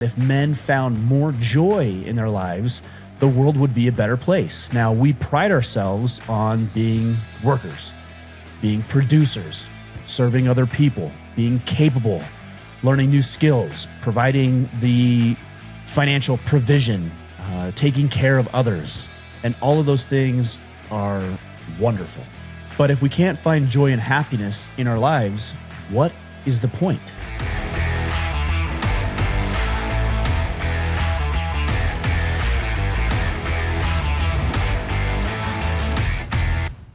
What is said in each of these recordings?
If men found more joy in their lives, the world would be a better place. Now, we pride ourselves on being workers, being producers, serving other people, being capable, learning new skills, providing the financial provision, taking care of others. And all of those things are wonderful. But if we can't find joy and happiness in our lives, what is the point?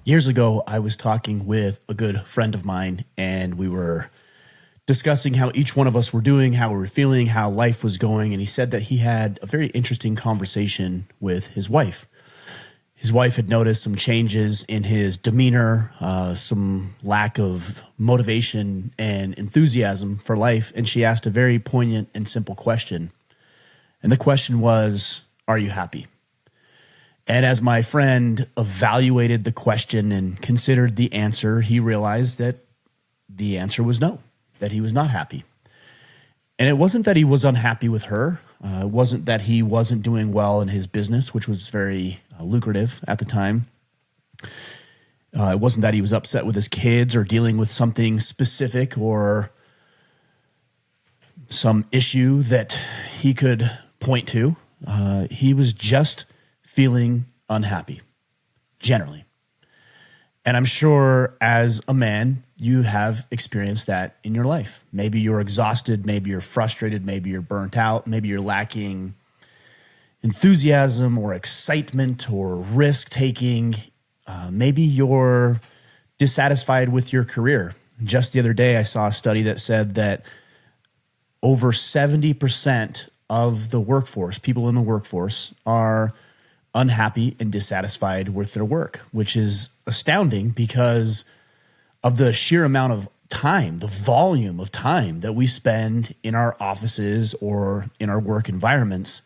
Years ago, I was talking with a good friend of mine, and we were discussing how each one of us were doing, how we were feeling, how life was going. And he said that he had a very interesting conversation with his wife. His wife had noticed some changes in his demeanor, some lack of motivation and enthusiasm for life. And she asked a very poignant and simple question. And the question was, are you happy? And as my friend evaluated the question and considered the answer, he realized that the answer was no, that he was not happy. And it wasn't that he was unhappy with her. It wasn't that he wasn't doing well in his business, which was very lucrative at the time. It wasn't that he was upset with his kids or dealing with something specific or some issue that he could point to. He was just feeling unhappy, generally. And I'm sure as a man, you have experienced that in your life. Maybe you're exhausted, maybe you're frustrated, maybe you're burnt out, maybe you're lacking enthusiasm or excitement or risk-taking. Maybe you're dissatisfied with your career. Just the other day, I saw a study that said that over 70% of the workforce, people in the workforce, are unhappy and dissatisfied with their work, which is astounding because of the sheer amount of time, the volume of time that we spend in our offices or in our work environments.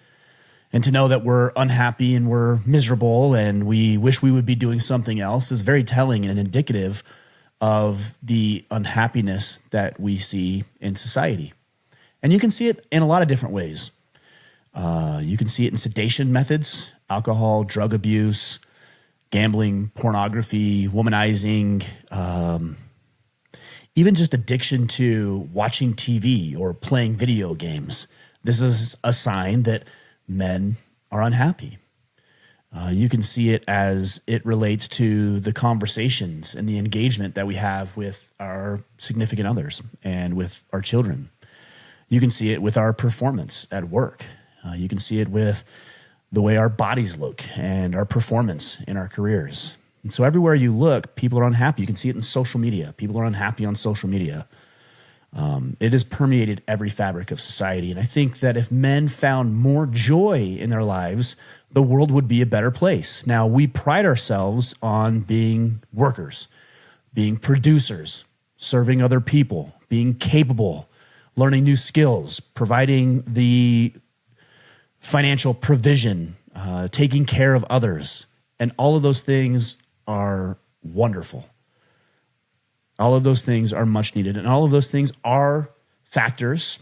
And to know that we're unhappy and we're miserable and we wish we would be doing something else is very telling and indicative of the unhappiness that we see in society. And you can see it in a lot of different ways. You can see it in sedation methods, alcohol, drug abuse, gambling, pornography, womanizing, even just addiction to watching TV or playing video games. This is a sign that men are unhappy. You can see it as it relates to the conversations and the engagement that we have with our significant others and with our children. You can see it with our performance at work. You can see it with the way our bodies look and our performance in our careers. And so everywhere you look, people are unhappy. You can see it in social media. People are unhappy on social media. It has permeated every fabric of society. And I think that if men found more joy in their lives, the world would be a better place. Now, we pride ourselves on being workers, being producers, serving other people, being capable, learning new skills, providing the financial provision, taking care of others. And all of those things are wonderful. All of those things are much needed. And all of those things are factors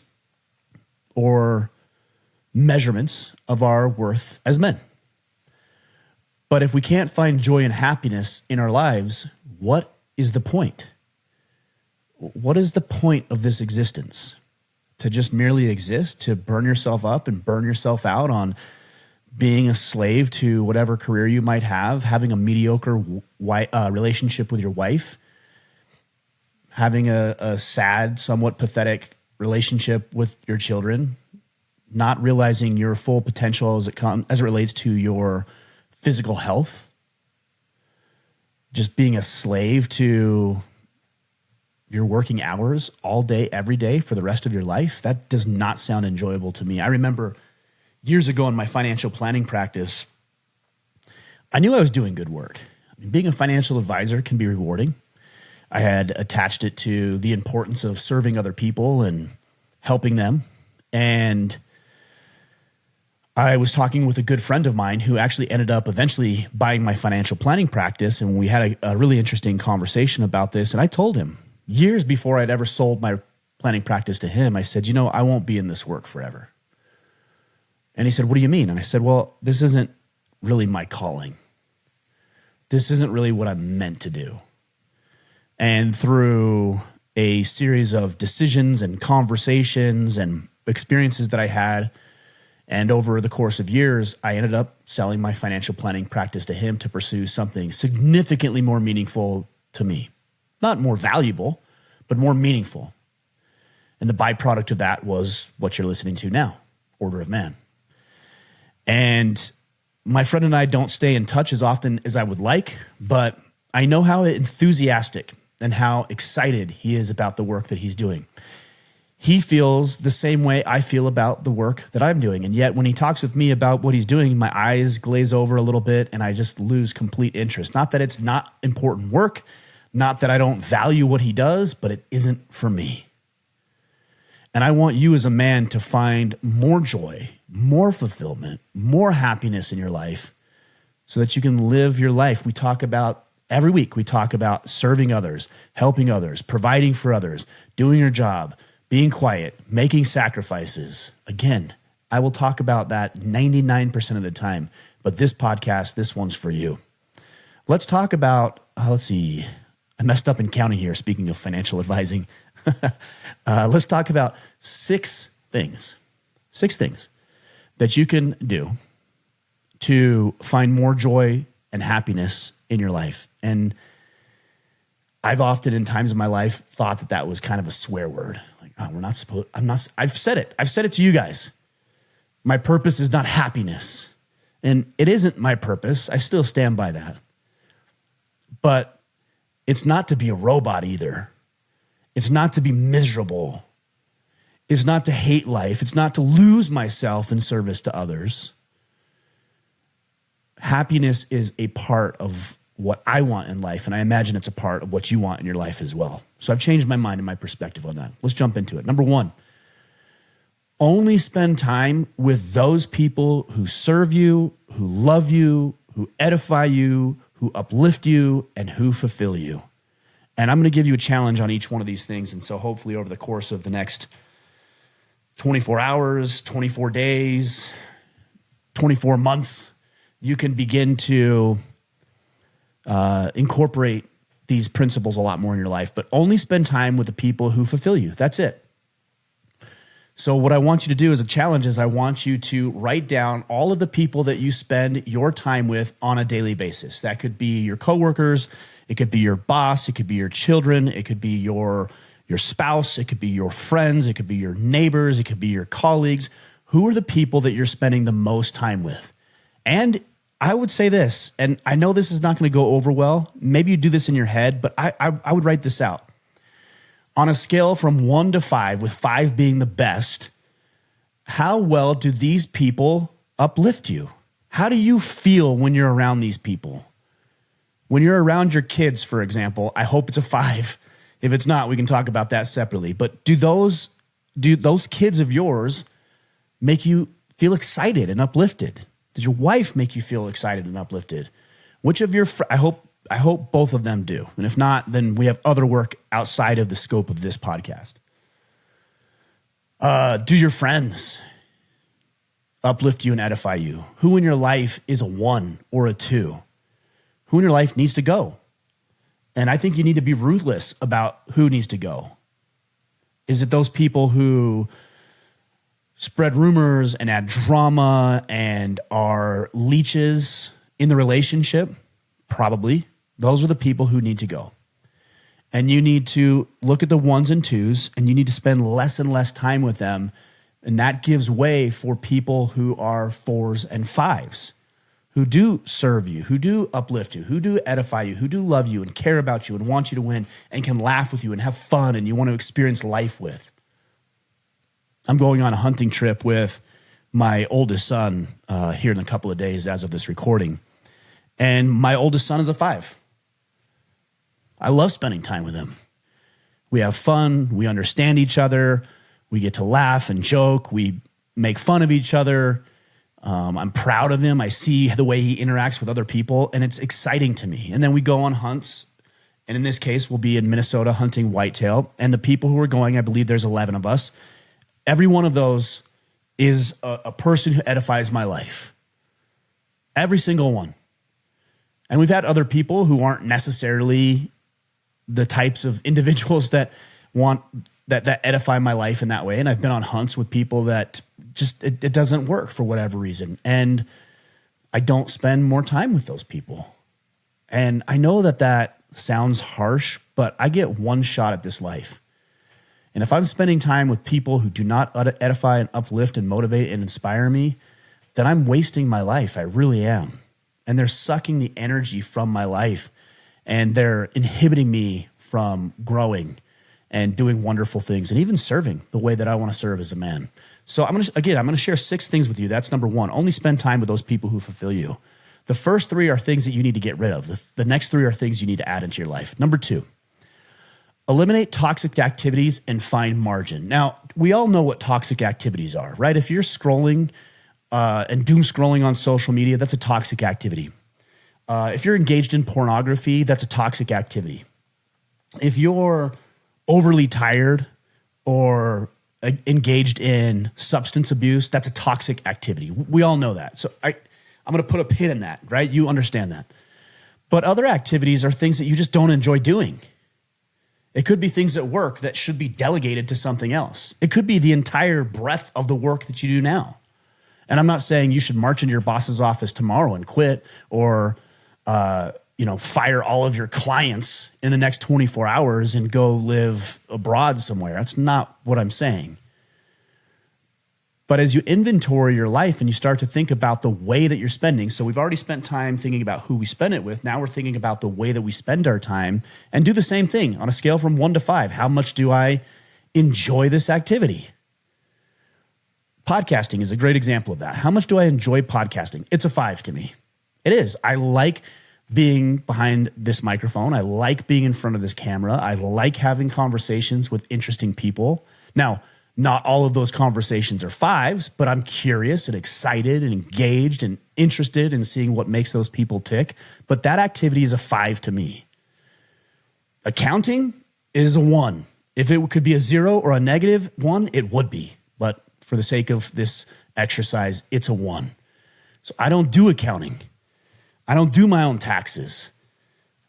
or measurements of our worth as men. But if we can't find joy and happiness in our lives, what is the point? What is the point of this existence? To just merely exist, to burn yourself up and burn yourself out on being a slave to whatever career you might have, having a mediocre relationship with your wife, having a sad, somewhat pathetic relationship with your children, not realizing your full potential as it relates to your physical health, just being a slave to your working hours all day, every day for the rest of your life. That does not sound enjoyable to me. I remember years ago in my financial planning practice, I knew I was doing good work. I mean, being a financial advisor can be rewarding. I had attached it to the importance of serving other people and helping them. And I was talking with a good friend of mine who actually ended up eventually buying my financial planning practice. And we had a really interesting conversation about this. And I told him, years before I'd ever sold my planning practice to him, I said, I won't be in this work forever. And he said, what do you mean? And I said, well, this isn't really my calling. This isn't really what I'm meant to do. And through a series of decisions and conversations and experiences that I had, and over the course of years, I ended up selling my financial planning practice to him to pursue something significantly more meaningful to me. Not more valuable, but more meaningful. And the byproduct of that was what you're listening to now, Order of Man. And my friend and I don't stay in touch as often as I would like, but I know how enthusiastic and how excited he is about the work that he's doing. He feels the same way I feel about the work that I'm doing. And yet when he talks with me about what he's doing, my eyes glaze over a little bit and I just lose complete interest. Not that it's not important work, not that I don't value what he does, but it isn't for me. And I want you as a man to find more joy, more fulfillment, more happiness in your life so that you can live your life. We talk about every week, we talk about serving others, helping others, providing for others, doing your job, being quiet, making sacrifices. Again, I will talk about that 99% of the time, but this podcast, this one's for you. Let's talk about, let's see, I messed up in counting here, speaking of financial advising. Let's talk about six things that you can do to find more joy and happiness in your life. And I've often in times of my life thought that that was kind of a swear word. Like, oh, I've said it to you guys. My purpose is not happiness. And it isn't my purpose. I still stand by that. But it's not to be a robot either. It's not to be miserable. It's not to hate life. It's not to lose myself in service to others. Happiness is a part of what I want in life, and I imagine it's a part of what you want in your life as well. So I've changed my mind and my perspective on that. Let's jump into it. Number one, only spend time with those people who serve you, who love you, who edify you, who uplift you, and who fulfill you. And I'm going to give you a challenge on each one of these things. And so hopefully over the course of the next 24 hours, 24 days, 24 months, you can begin to incorporate these principles a lot more in your life, but only spend time with the people who fulfill you. That's it. So what I want you to do as a challenge is I want you to write down all of the people that you spend your time with on a daily basis. That could be your coworkers, it could be your boss, it could be your children, it could be your spouse, it could be your friends, it could be your neighbors, it could be your colleagues. Who are the people that you're spending the most time with? And I would say this, and I know this is not going to go over well. Maybe you do this in your head, but I would write this out. On a scale from 1 to 5, with 5 being the best, how well do these people uplift you? How do you feel when you're around these people? When you're around your kids, for example, I hope it's a 5. If it's not, we can talk about that separately. But do those kids of yours make you feel excited and uplifted? Does your wife make you feel excited and uplifted? Which of your I hope both of them do. And if not, then we have other work outside of the scope of this podcast. Do your friends uplift you and edify you? Who in your life is a 1 or a 2? Who in your life needs to go? And I think you need to be ruthless about who needs to go. Is it those people who spread rumors and add drama and are leeches in the relationship? Probably. Those are the people who need to go. And you need to look at the 1s and 2s, and you need to spend less and less time with them. And that gives way for people who are 4s and 5s, who do serve you, who do uplift you, who do edify you, who do love you and care about you and want you to win and can laugh with you and have fun and you want to experience life with. I'm going on a hunting trip with my oldest son here in a couple of days as of this recording. And my oldest son is a 5. I love spending time with him. We have fun. We understand each other. We get to laugh and joke. We make fun of each other. I'm proud of him. I see the way he interacts with other people, and it's exciting to me. And then we go on hunts, and in this case, we'll be in Minnesota hunting whitetail. And the people who are going, I believe there's 11 of us. Every one of those is a person who edifies my life. Every single one. And we've had other people who aren't necessarily the types of individuals that want that edify my life in that way. And I've been on hunts with people that just, it doesn't work for whatever reason. And I don't spend more time with those people. And I know that sounds harsh, but I get one shot at this life. And if I'm spending time with people who do not edify and uplift and motivate and inspire me, then I'm wasting my life. I really am. And they're sucking the energy from my life, and they're inhibiting me from growing and doing wonderful things and even serving the way that I want to serve as a man. So I'm going to share 6 things with you. That's number 1. Only spend time with those people who fulfill you. The first 3 are things that you need to get rid of. The next 3 are things you need to add into your life. Number 2, eliminate toxic activities and find margin. Now, we all know what toxic activities are, right? If you're scrolling and doom scrolling on social media, that's a toxic activity. If you're engaged in pornography, that's a toxic activity. If you're overly tired or engaged in substance abuse, that's a toxic activity. We all know that. So I'm going to put a pin in that, right? You understand that. But other activities are things that you just don't enjoy doing. It could be things at work that should be delegated to something else. It could be the entire breadth of the work that you do now. And I'm not saying you should march into your boss's office tomorrow and quit or, fire all of your clients in the next 24 hours and go live abroad somewhere. That's not what I'm saying. But as you inventory your life and you start to think about the way that you're spending, so we've already spent time thinking about who we spend it with. Now we're thinking about the way that we spend our time, and do the same thing on a scale from 1 to 5. How much do I enjoy this activity? Podcasting is a great example of that. How much do I enjoy podcasting? It's a 5 to me. It is. I like being behind this microphone. I like being in front of this camera. I like having conversations with interesting people. Now, not all of those conversations are 5s, but I'm curious and excited and engaged and interested in seeing what makes those people tick. But that activity is a 5 to me. Accounting is a 1. If it could be a 0 or a negative 1, it would be. But for the sake of this exercise, it's a 1. So I don't do accounting. I don't do my own taxes.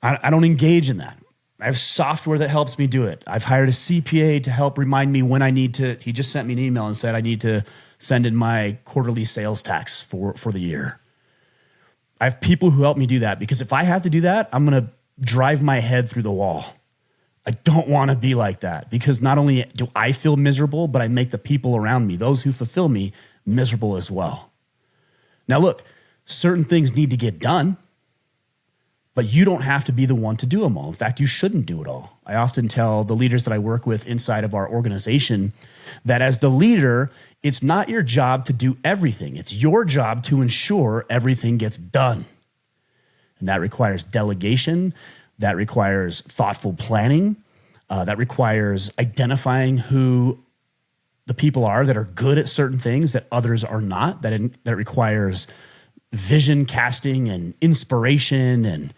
I don't engage in that. I have software that helps me do it. I've hired a CPA to help remind me when I need to. He just sent me an email and said I need to send in my quarterly sales tax for the year. I have people who help me do that, because if I have to do that, I'm going to drive my head through the wall. I don't want to be like that, because not only do I feel miserable, but I make the people around me, those who fulfill me, miserable as well. Now look, certain things need to get done, but you don't have to be the one to do them all. In fact, you shouldn't do it all. I often tell the leaders that I work with inside of our organization that as the leader, it's not your job to do everything. It's your job to ensure everything gets done. And that requires delegation. That requires thoughtful planning. That requires identifying who the people are that are good at certain things that others are not. That requires vision casting and inspiration and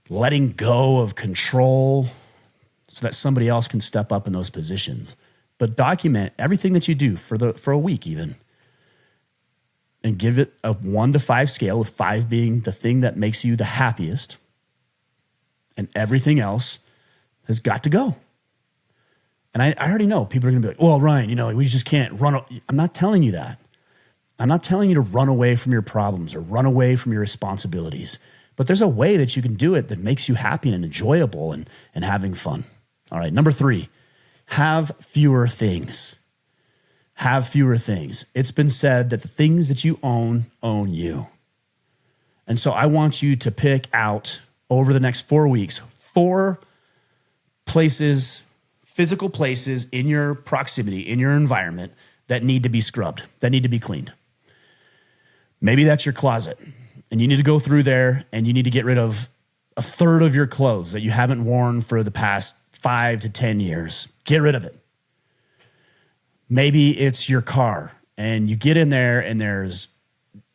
letting go of control so that somebody else can step up in those positions. But document everything that you do for a week even, and give it a 1 to 5 scale, with 5 being the thing that makes you the happiest, and everything else has got to go. And I already know people are going to be like, well, Ryan, we just can't run. I'm not telling you that. I'm not telling you to run away from your problems or run away from your responsibilities. But there's a way that you can do it that makes you happy and enjoyable and having fun. All right, number 3, have fewer things. Have fewer things. It's been said that the things that you own you. And so I want you to pick out over the next 4 weeks, 4 places, physical places in your proximity, in your environment that need to be scrubbed, that need to be cleaned. Maybe that's your closet, and you need to go through there and you need to get rid of a third of your clothes that you haven't worn for the past 5 to 10 years. Get rid of it. Maybe it's your car, and you get in there and there's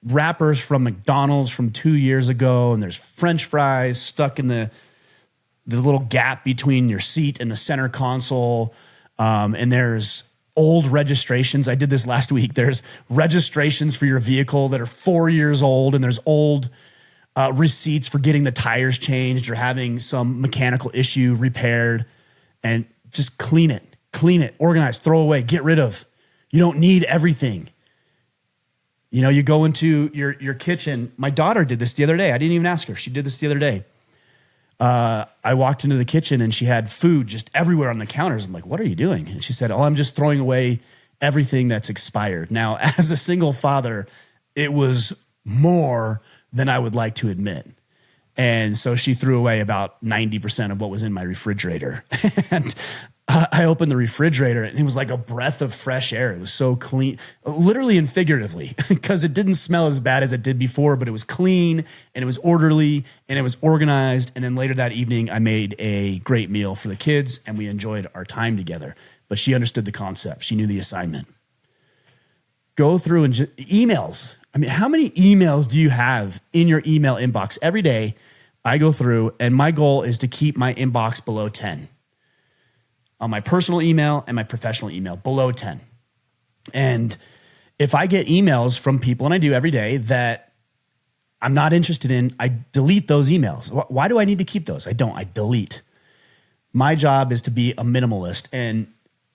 wrappers from McDonald's from 2 years ago, and there's French fries stuck in the little gap between your seat and the center console, and there's old registrations. I did this last week. There's registrations for your vehicle that are 4 years old, and there's old receipts for getting the tires changed or having some mechanical issue repaired. And just clean it, organize, throw away, get rid of. You don't need everything. You know, you go into your kitchen. My daughter did this the other day. I didn't even ask her. She did this the other day. I walked into the kitchen and she had food just everywhere on the counters. I'm like, what are you doing? And she said, oh, I'm just throwing away everything that's expired. Now, as a single father, it was more than I would like to admit. And so she threw away about 90% of what was in my refrigerator. And I opened the refrigerator and it was like a breath of fresh air. It was so clean, literally and figuratively, because it didn't smell as bad as it did before, but it was clean and it was orderly and it was organized. And then later that evening, I made a great meal for the kids and we enjoyed our time together. But she understood the concept. She knew the assignment. Go through and emails. I mean, how many emails do you have in your email inbox? Every day I go through and my goal is to keep my inbox below 10. On my personal email and my professional email, below 10. And if I get emails from people, and I do every day, that I'm not interested in, I delete those emails. Why do I need to keep those? I don't. I delete. My job is to be a minimalist. And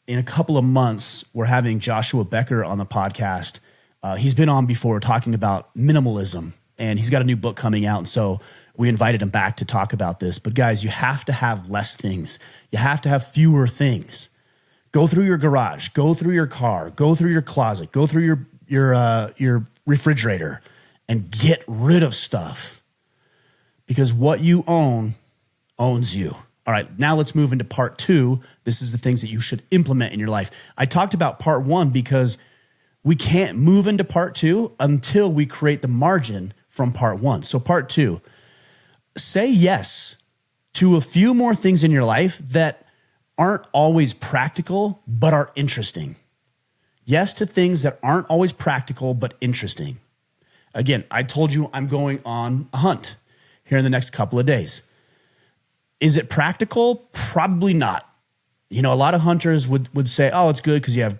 in a couple of months, we're having Joshua Becker on the podcast. He's been on before talking about minimalism, and he's got a new book coming out. And so we invited him back to talk about this. But guys, you have to have less things. You have to have fewer things. Go through your garage, go through your car, go through your closet, go through your refrigerator and get rid of stuff. Because what you own owns you. All right, now let's move into part 2. This is the things that you should implement in your life. I talked about part 1 because we can't move into part 2 until we create the margin from part 1. So part 2, say yes to a few more things in your life that aren't always practical, but are interesting. Yes to things that aren't always practical, but interesting. Again, I told you I'm going on a hunt here in the next couple of days. Is it practical? Probably not. You know, a lot of hunters would say, oh, it's good because you have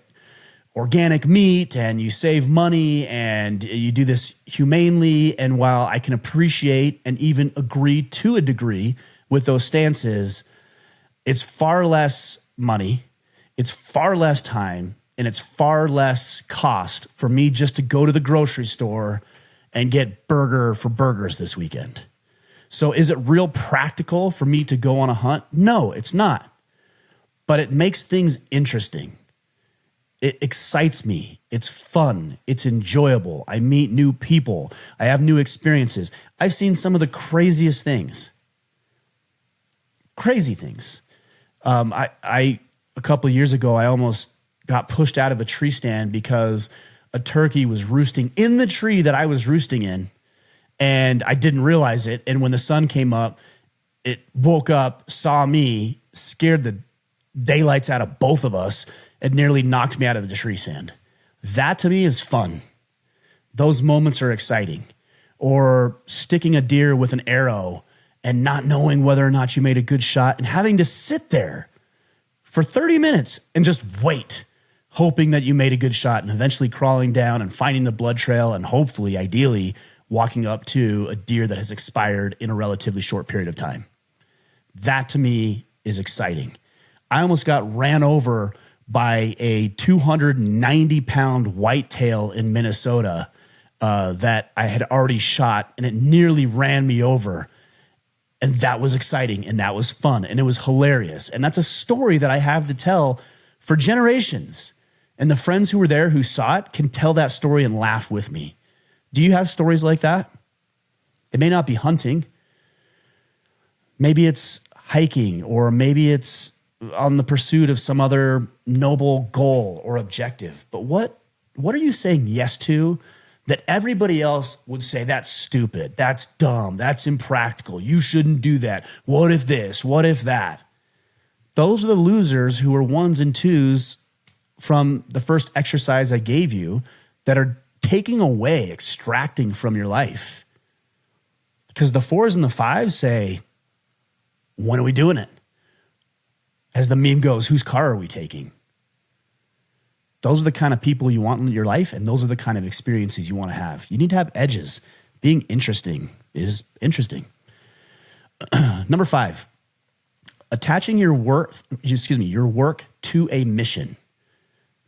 organic meat and you save money and you do this humanely. And while I can appreciate and even agree to a degree with those stances, it's far less money, it's far less time, and it's far less cost for me just to go to the grocery store and get burger for burgers this weekend. So is it real practical for me to go on a hunt? No, it's not. But it makes things interesting. It excites me. It's fun. It's enjoyable. I meet new people. I have new experiences. I've seen some of the craziest things. Crazy things. A couple of years ago, I almost got pushed out of a tree stand because a turkey was roosting in the tree that I was roosting in, and I didn't realize it. And when the sun came up, it woke up, saw me, scared the daylights out of both of us, and nearly knocked me out of the tree stand. That to me is fun. Those moments are exciting. Or sticking a deer with an arrow and not knowing whether or not you made a good shot and having to sit there for 30 minutes and just wait, hoping that you made a good shot, and eventually crawling down and finding the blood trail and hopefully, ideally, walking up to a deer that has expired in a relatively short period of time. That to me is exciting. I almost got ran over by a 290-pound whitetail in Minnesota that I had already shot, and it nearly ran me over. And that was exciting, and that was fun, and it was hilarious. And that's a story that I have to tell for generations. And the friends who were there who saw it can tell that story and laugh with me. Do you have stories like that? It may not be hunting. Maybe it's hiking, or maybe it's on the pursuit of some other noble goal or objective. But what are you saying yes to that everybody else would say that's stupid, that's dumb, that's impractical, you shouldn't do that, what if this, what if that? Those are the losers who are 1s and 2s from the first exercise I gave you that are taking away, extracting from your life. Because the 4s and the 5s say, when are we doing it? As the meme goes, whose car are we taking? Those are the kind of people you want in your life, and those are the kind of experiences you want to have. You need to have edges. Being interesting is interesting. Number 5, attaching your work to a mission,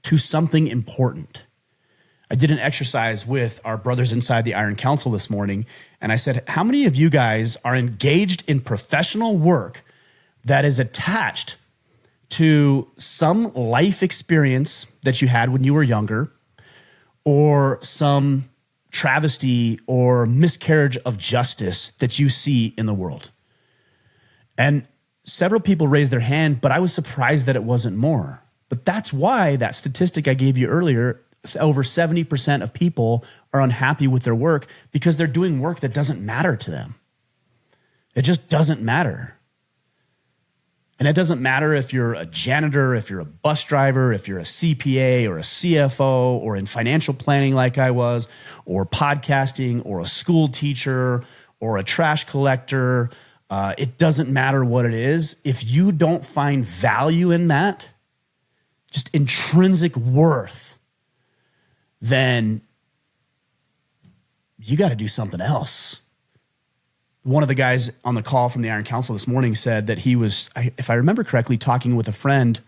to something important. I did an exercise with our brothers inside the Iron Council this morning, and I said, how many of you guys are engaged in professional work that is attached to some life experience that you had when you were younger, or some travesty or miscarriage of justice that you see in the world? And several people raised their hand, but I was surprised that it wasn't more. But that's why that statistic I gave you earlier, over 70% of people are unhappy with their work because they're doing work that doesn't matter to them. It just doesn't matter. And it doesn't matter if you're a janitor, if you're a bus driver, if you're a CPA or a CFO, or in financial planning like I was, or podcasting, or a school teacher, or a trash collector. It doesn't matter what it is. If you don't find value in that, just intrinsic worth, then you got to do something else. One of the guys on the call from the Iron Council this morning said that he was, if I remember correctly, talking with a friend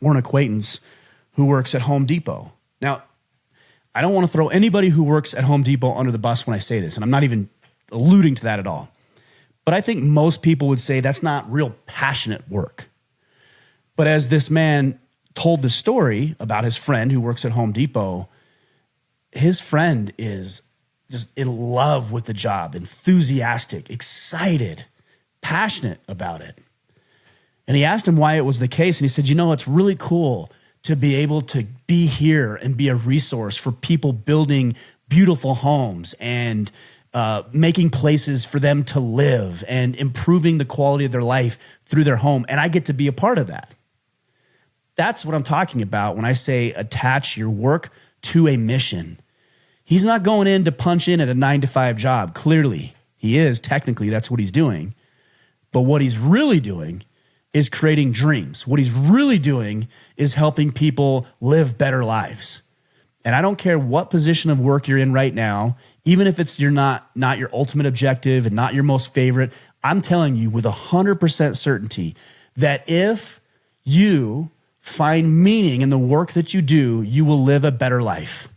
or an acquaintance who works at Home Depot. Now, I don't want to throw anybody who works at Home Depot under the bus when I say this, and I'm not even alluding to that at all. But I think most people would say that's not real passionate work. But as this man told the story about his friend who works at Home Depot, his friend is just in love with the job, enthusiastic, excited, passionate about it. And he asked him why it was the case. And he said, it's really cool to be able to be here and be a resource for people building beautiful homes and making places for them to live and improving the quality of their life through their home. And I get to be a part of that. That's what I'm talking about when I say attach your work to a mission. He's not going in to punch in at a 9-to-5 job. Clearly, he is. Technically, that's what he's doing. But what he's really doing is creating dreams. What he's really doing is helping people live better lives. And I don't care what position of work you're in right now, even if it's not your ultimate objective and not your most favorite, I'm telling you with 100% certainty that if you find meaning in the work that you do, you will live a better life.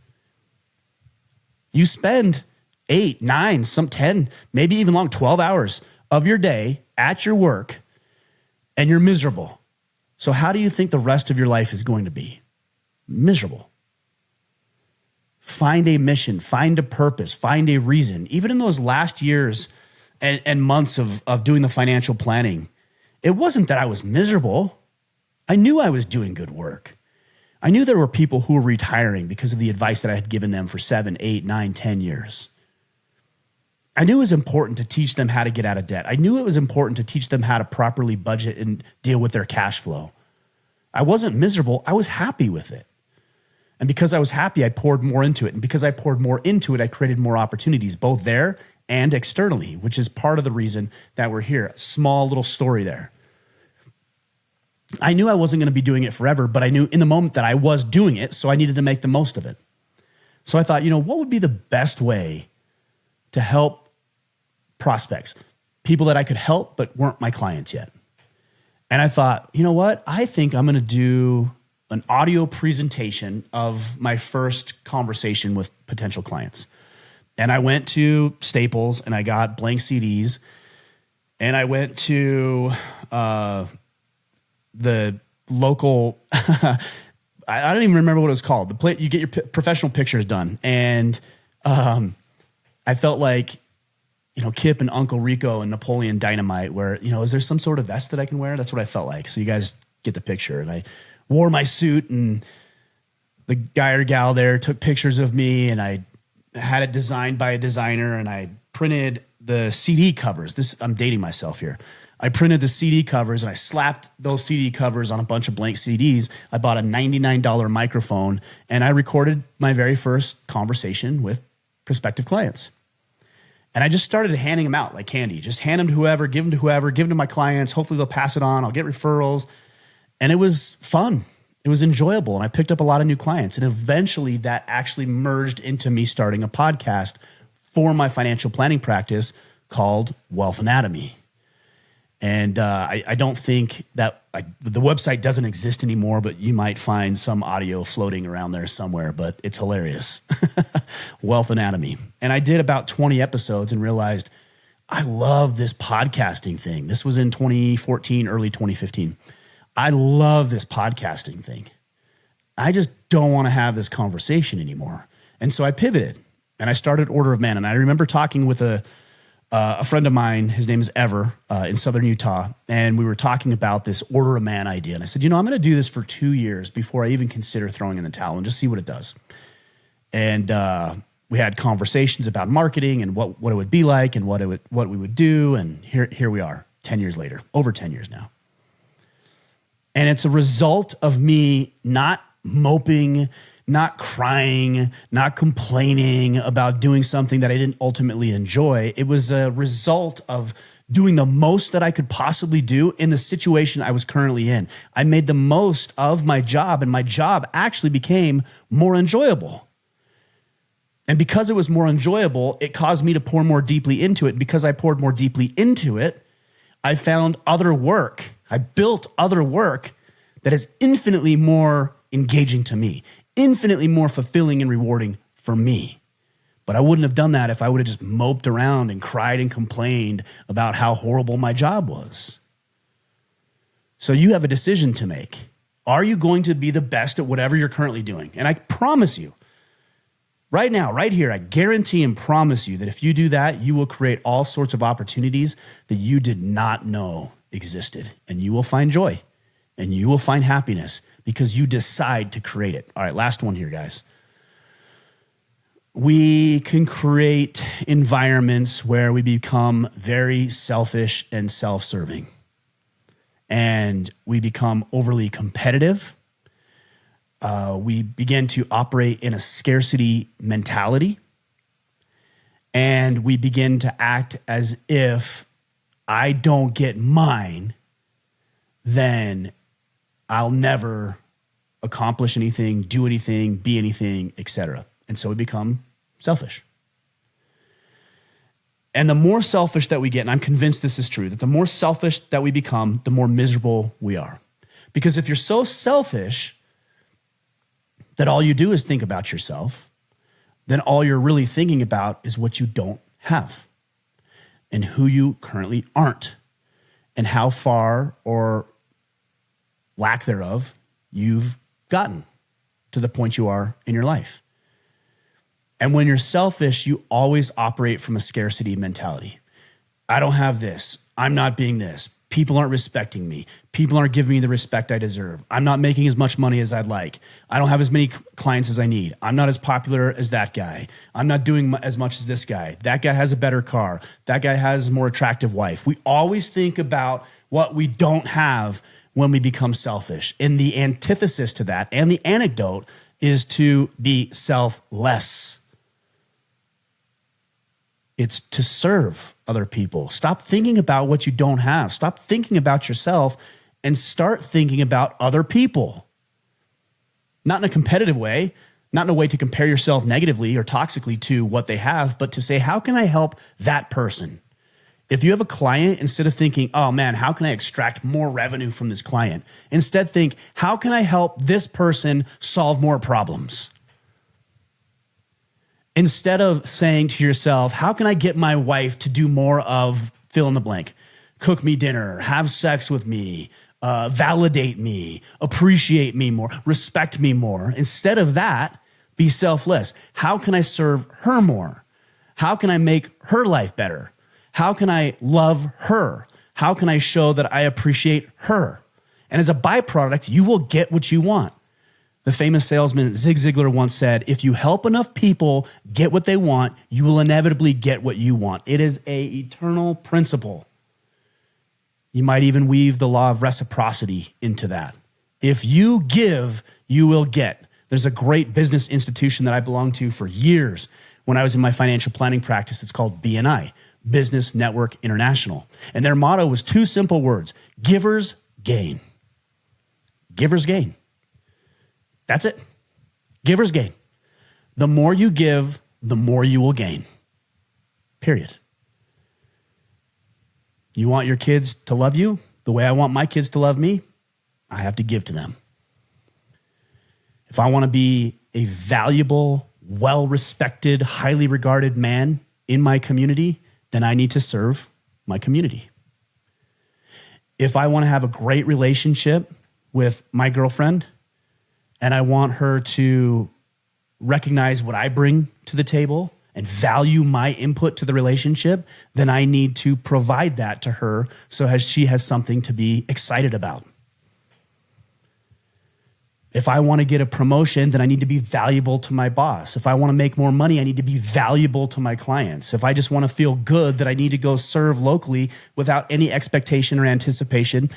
You spend 8, 9, some 10, maybe even 12 hours of your day at your work, and you're miserable. So how do you think the rest of your life is going to be? Miserable. Find a mission, find a purpose, find a reason. Even in those last years and months of doing the financial planning, it wasn't that I was miserable. I knew I was doing good work. I knew there were people who were retiring because of the advice that I had given them for 7, 8, 9, 10 years. I knew it was important to teach them how to get out of debt. I knew it was important to teach them how to properly budget and deal with their cash flow. I wasn't miserable. I was happy with it. And because I was happy, I poured more into it. And because I poured more into it, I created more opportunities, both there and externally, which is part of the reason that we're here. A small little story there. I knew I wasn't going to be doing it forever, but I knew in the moment that I was doing it, so I needed to make the most of it. So I thought, what would be the best way to help prospects, people that I could help but weren't my clients yet? And I thought, what? I think I'm going to do an audio presentation of my first conversation with potential clients. And I went to Staples and I got blank CDs, and I went to the local, I don't even remember what it was called. The place you get your professional pictures done. And I felt like, Kip and Uncle Rico and Napoleon Dynamite, where, is there some sort of vest that I can wear? That's what I felt like. So you guys get the picture. And I wore my suit, and the guy or gal there took pictures of me, and I had it designed by a designer, and I printed the CD covers. I'm dating myself here. I printed the CD covers and I slapped those CD covers on a bunch of blank CDs. I bought a $99 microphone, and I recorded my very first conversation with prospective clients. And I just started handing them out like candy. Just hand them to whoever, give them to my clients. Hopefully they'll pass it on. I'll get referrals. And it was fun. It was enjoyable, and I picked up a lot of new clients. And eventually that actually merged into me starting a podcast for my financial planning practice called Wealth Anatomy. And I don't think that the website doesn't exist anymore, but you might find some audio floating around there somewhere, but it's hilarious. Wealth Anatomy. And I did about 20 episodes and realized I love this podcasting thing. This was in 2014, early 2015. I love this podcasting thing. I just don't want to have this conversation anymore. And so I pivoted and I started Order of Man. And I remember talking with a friend of mine, his name is Ever, in Southern Utah. And we were talking about this Order of Man idea. And I said, I'm going to do this for 2 years before I even consider throwing in the towel and just see what it does. And we had conversations about marketing and what it would be like and what we would do. And here we are 10 years later, over 10 years now. And it's a result of me not moping, not crying, not complaining about doing something that I didn't ultimately enjoy. It was a result of doing the most that I could possibly do in the situation I was currently in. I made the most of my job, and my job actually became more enjoyable. And because it was more enjoyable, it caused me to pour more deeply into it. Because I poured more deeply into it, I found other work. I built other work that is infinitely more engaging to me, infinitely more fulfilling and rewarding for me. But I wouldn't have done that if I would have just moped around and cried and complained about how horrible my job was. So you have a decision to make. Are you going to be the best at whatever you're currently doing? And I promise you, right now, right here, I guarantee and promise you that if you do that, you will create all sorts of opportunities that you did not know existed. And you will find joy and you will find happiness because you decide to create it. All right, last one here, guys. We can create environments where we become very selfish and self-serving. And we become overly competitive. We begin to operate in a scarcity mentality. And we begin to act as if I don't get mine, then I'll never accomplish anything, do anything, be anything, etc. And so we become selfish. And the more selfish that we get, and I'm convinced this is true, that the more selfish that we become, the more miserable we are. Because if you're so selfish that all you do is think about yourself, then all you're really thinking about is what you don't have and who you currently aren't and how far or lack thereof you've gotten to the point you are in your life. And when you're selfish, you always operate from a scarcity mentality. I don't have this. I'm not being this. People aren't respecting me. People aren't giving me the respect I deserve. I'm not making as much money as I'd like. I don't have as many clients as I need. I'm not as popular as that guy. I'm not doing as much as this guy. That guy has a better car. That guy has a more attractive wife. We always think about what we don't have when we become selfish. And the antithesis to that and the anecdote is to be selfless. It's to serve other people. Stop thinking about what you don't have. Stop thinking about yourself and start thinking about other people. Not in a competitive way, not in a way to compare yourself negatively or toxically to what they have, but to say, how can I help that person? If you have a client, instead of thinking, oh man, how can I extract more revenue from this client? Instead think, how can I help this person solve more problems? Instead of saying to yourself, how can I get my wife to do more of fill in the blank? Cook me dinner, have sex with me, validate me, appreciate me more, respect me more. Instead of that, be selfless. How can I serve her more? How can I make her life better? How can I love her? How can I show that I appreciate her? And as a byproduct, you will get what you want. The famous salesman Zig Ziglar once said, if you help enough people get what they want, you will inevitably get what you want. It is an eternal principle. You might even weave the law of reciprocity into that. If you give, you will get. There's a great business institution that I belonged to for years when I was in my financial planning practice. It's called BNI, Business Network International. And their motto was two simple words: givers gain. Givers gain. That's it. Givers gain. The more you give, the more you will gain. Period. You want your kids to love you the way I want my kids to love me? I have to give to them. If I want to be a valuable, well-respected, highly regarded man in my community, then I need to serve my community. If I want to have a great relationship with my girlfriend and I want her to recognize what I bring to the table and value my input to the relationship, then I need to provide that to her so she has something to be excited about. If I want to get a promotion, then I need to be valuable to my boss. If I want to make more money, I need to be valuable to my clients. If I just want to feel good, that I need to go serve locally without any expectation or anticipation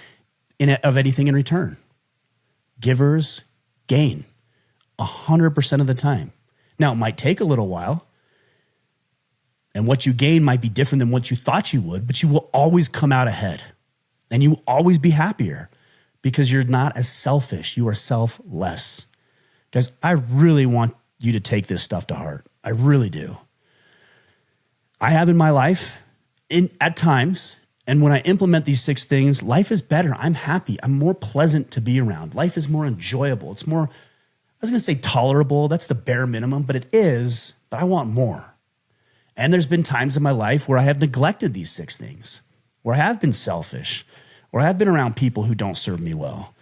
of anything in return. Givers gain 100% of the time. Now, it might take a little while, and what you gain might be different than what you thought you would, but you will always come out ahead, and you will always be happier. Because you're not as selfish, you are selfless. Guys, I really want you to take this stuff to heart. I really do. I have in my life, at times, and when I implement these 6 things, life is better. I'm happy. I'm more pleasant to be around. Life is more enjoyable. It's more, I was going to say tolerable. That's the bare minimum, but it is, but I want more. And there's been times in my life where I have neglected these 6 things, where I have been selfish, or I have been around people who don't serve me well,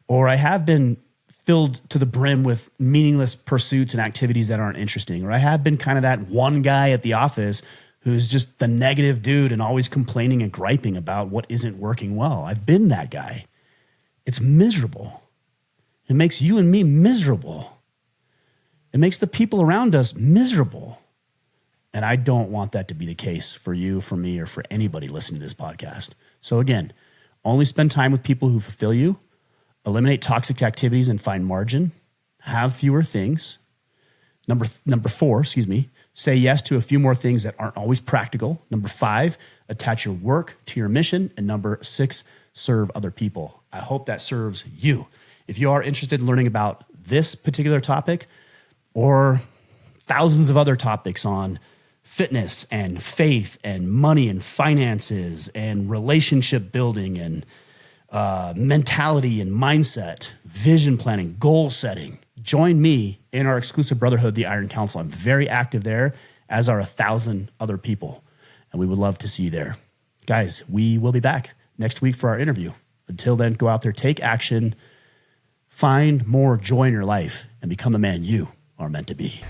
or I have been filled to the brim with meaningless pursuits and activities that aren't interesting, or I have been kind of that one guy at the office who's just the negative dude and always complaining and griping about what isn't working well. I've been that guy. It's miserable. It makes you and me miserable. It makes the people around us miserable. And I don't want that to be the case for you, for me, or for anybody listening to this podcast. So again, only spend time with people who fulfill you, eliminate toxic activities and find margin, have fewer things. Number 4, say yes to a few more things that aren't always practical. Number 5, attach your work to your mission. And number 6, serve other people. I hope that serves you. If you are interested in learning about this particular topic or thousands of other topics on fitness and faith and money and finances and relationship building and mentality and mindset, vision planning, goal setting, join me in our exclusive brotherhood, the Iron Council. I'm very active there, as are 1,000 other people, and we would love to see you there. Guys, we will be back next week for our interview. Until then, go out there, take action, find more joy in your life, and become the man you are meant to be.